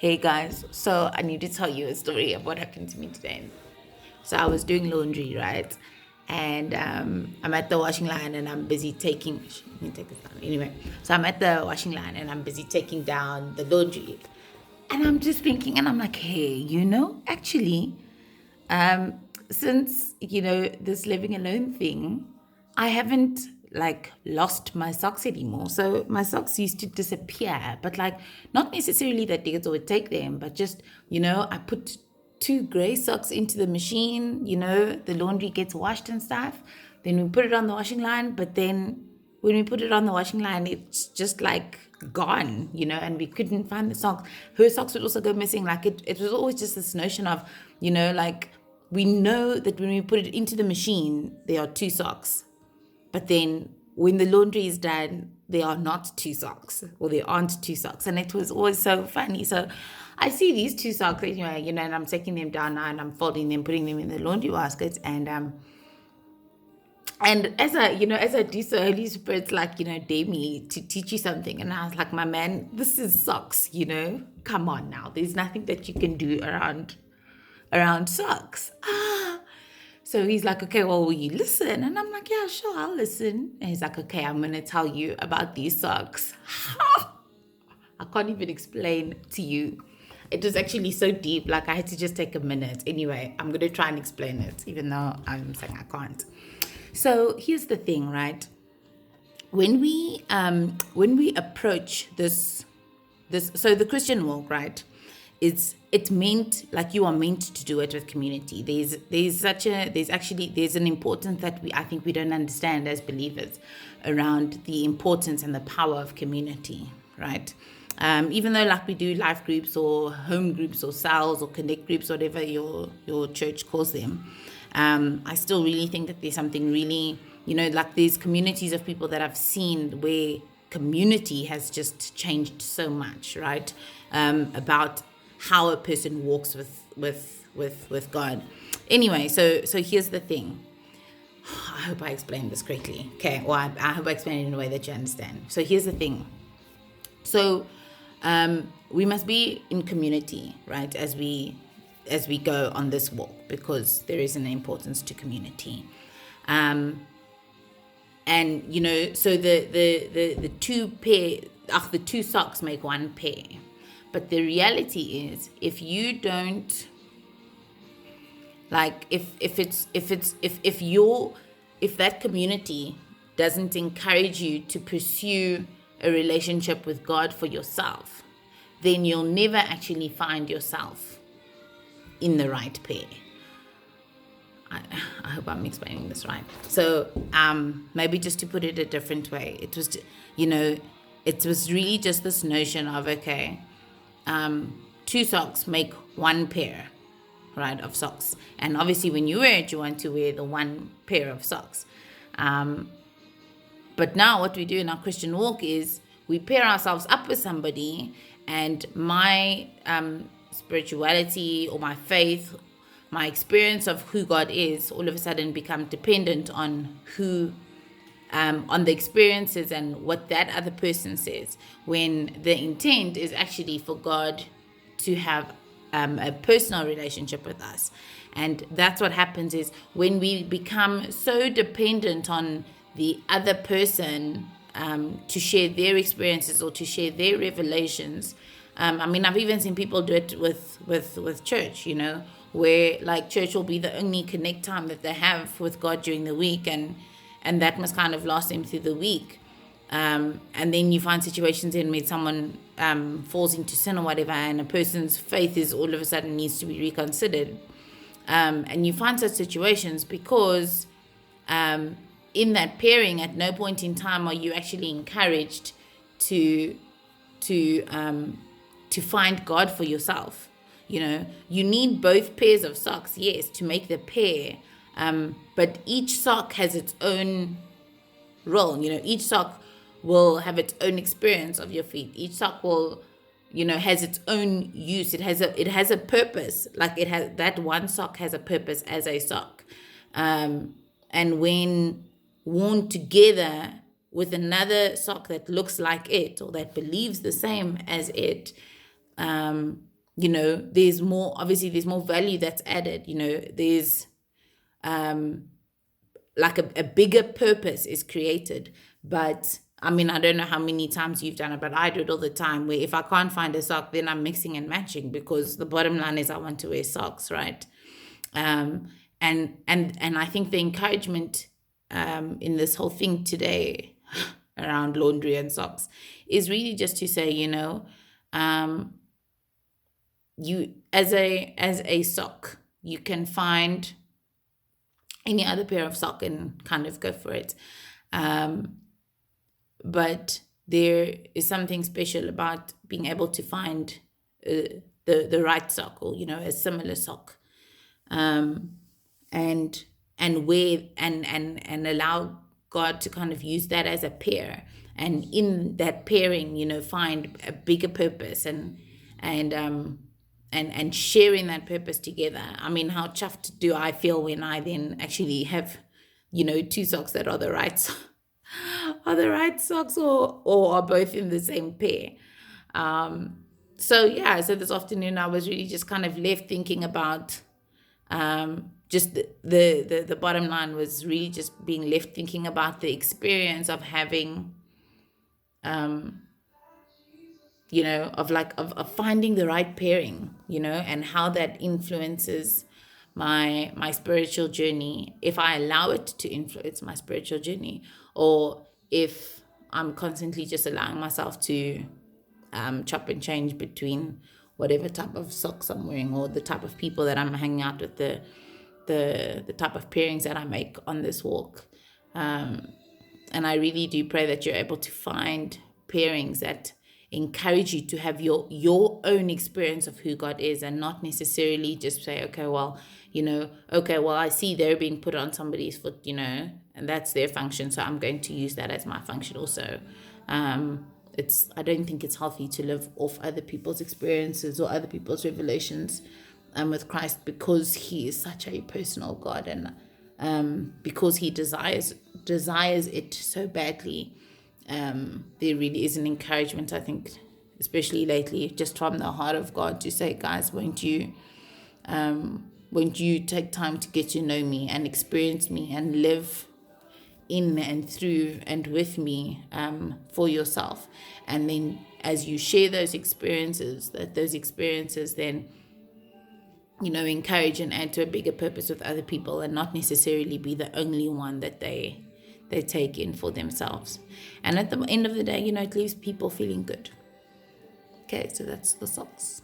Hey guys, so I need to tell you a story of what happened to me today. So I was doing laundry, right? And I'm at the washing line and I'm busy taking. Let me take this down. Anyway, so I'm at the washing line and I'm busy taking down the laundry. And I'm just thinking, and I'm like, hey, actually, since this living alone thing, I haven't like lost my socks anymore. So my socks used to disappear, but like not necessarily that diggers would take them, but just I put two gray socks into the machine. The laundry gets washed and stuff. Then we put it on the washing line, but then when we put it on the washing line, it's just like gone, and we couldn't find the socks. Her socks would also go missing. Like it was always just this notion of, like we know that when we put it into the machine, there are two socks. But then when the laundry is done, there are not two socks, or there aren't two socks. And it was always so funny. So I see these two socks anyway, and I'm taking them down now and I'm folding them, putting them in the laundry basket. And as I do so, Holy Spirit's like, dare me to teach you something. And I was like, my man, this is socks, come on now. There's nothing that you can do around socks. So he's like, okay, well, will you listen? And I'm like, yeah, sure, I'll listen. And he's like, okay, I'm going to tell you about these socks. I can't even explain to you. It was actually so deep, like I had to just take a minute. Anyway, I'm going to try and explain it, even though I'm saying I can't. So here's the thing, right? When we approach this, so the Christian walk, right? It's meant, like, you are meant to do it with community. There's an importance that I think we don't understand as believers around the importance and the power of community, right? Even though like we do life groups or home groups or cells or connect groups, whatever your church calls them, I still really think that there's something really, like there's communities of people that I've seen where community has just changed so much, right? About how a person walks with God. Anyway, so here's the thing. I hope I explained this correctly. Okay, well, I hope I explained it in a way that you understand. So here's the thing. So we must be in community, right, as we go on this walk, because there is an importance to community. And so the two socks make one pair. But the reality is, if you don't, like, if that community doesn't encourage you to pursue a relationship with God for yourself, then you'll never actually find yourself in the right pair. I hope I'm explaining this right. So maybe just to put it a different way, it was really just this notion of, okay, two socks make one pair, right, of socks. And obviously when you wear it, you want to wear the one pair of socks. But now what we do in our Christian walk is we pair ourselves up with somebody, and my spirituality or my faith, my experience of who God is, all of a sudden become dependent on on the experiences and what that other person says, when the intent is actually for God to have a personal relationship with us. And that's what happens is when we become so dependent on the other person to share their experiences or to share their revelations. I've even seen people do it with church, where like church will be the only connect time that they have with God during the week, and that must kind of last them through the week. And then you find situations in where someone falls into sin or whatever, and a person's faith is all of a sudden needs to be reconsidered. And you find such situations because in that pairing, at no point in time are you actually encouraged to find God for yourself. You need both pairs of socks, yes, to make the pair. But each sock has its own role. Each sock will have its own experience of your feet. Each sock will, has its own use. It has a purpose. Like that one sock has a purpose as a sock. And when worn together with another sock that looks like it or that believes the same as it, there's more value that's added. There's like a bigger purpose is created. But I mean, I don't know how many times you've done it, but I do it all the time, where if I can't find a sock, then I'm mixing and matching, because the bottom line is I want to wear socks, right? um and I think the encouragement in this whole thing today around laundry and socks is really just to say, um you, as a sock, you can find any other pair of sock and kind of go for it. Um, but there is something special about being able to find the right sock, or a similar sock, and wear and allow God to kind of use that as a pair, and in that pairing, find a bigger purpose, and sharing that purpose together. I mean, how chuffed do I feel when I then actually have, two socks that are the right are the right socks, or are both in the same pair. So yeah, so this afternoon I was really just kind of left thinking about, just the bottom line was really just being left thinking about the experience of having, of finding the right pairing, and how that influences my spiritual journey, if I allow it to influence my spiritual journey, or if I'm constantly just allowing myself to chop and change between whatever type of socks I'm wearing, or the type of people that I'm hanging out with, the type of pairings that I make on this walk. And I really do pray that you're able to find pairings that encourage you to have your own experience of who God is, and not necessarily just say, okay, well, I see they're being put on somebody's foot, and that's their function, so I'm going to use that as my function also. I don't think it's healthy to live off other people's experiences or other people's revelations with Christ, because he is such a personal God, and because he desires it so badly. There really is an encouragement, I think, especially lately, just from the heart of God, to say, guys, won't you take time to get to know me and experience me and live in and through and with me, for yourself. And then as you share those experiences, then encourage and add to a bigger purpose with other people, and not necessarily be the only one that they take in for themselves. And at the end of the day, it leaves people feeling good. Okay, so that's the socks.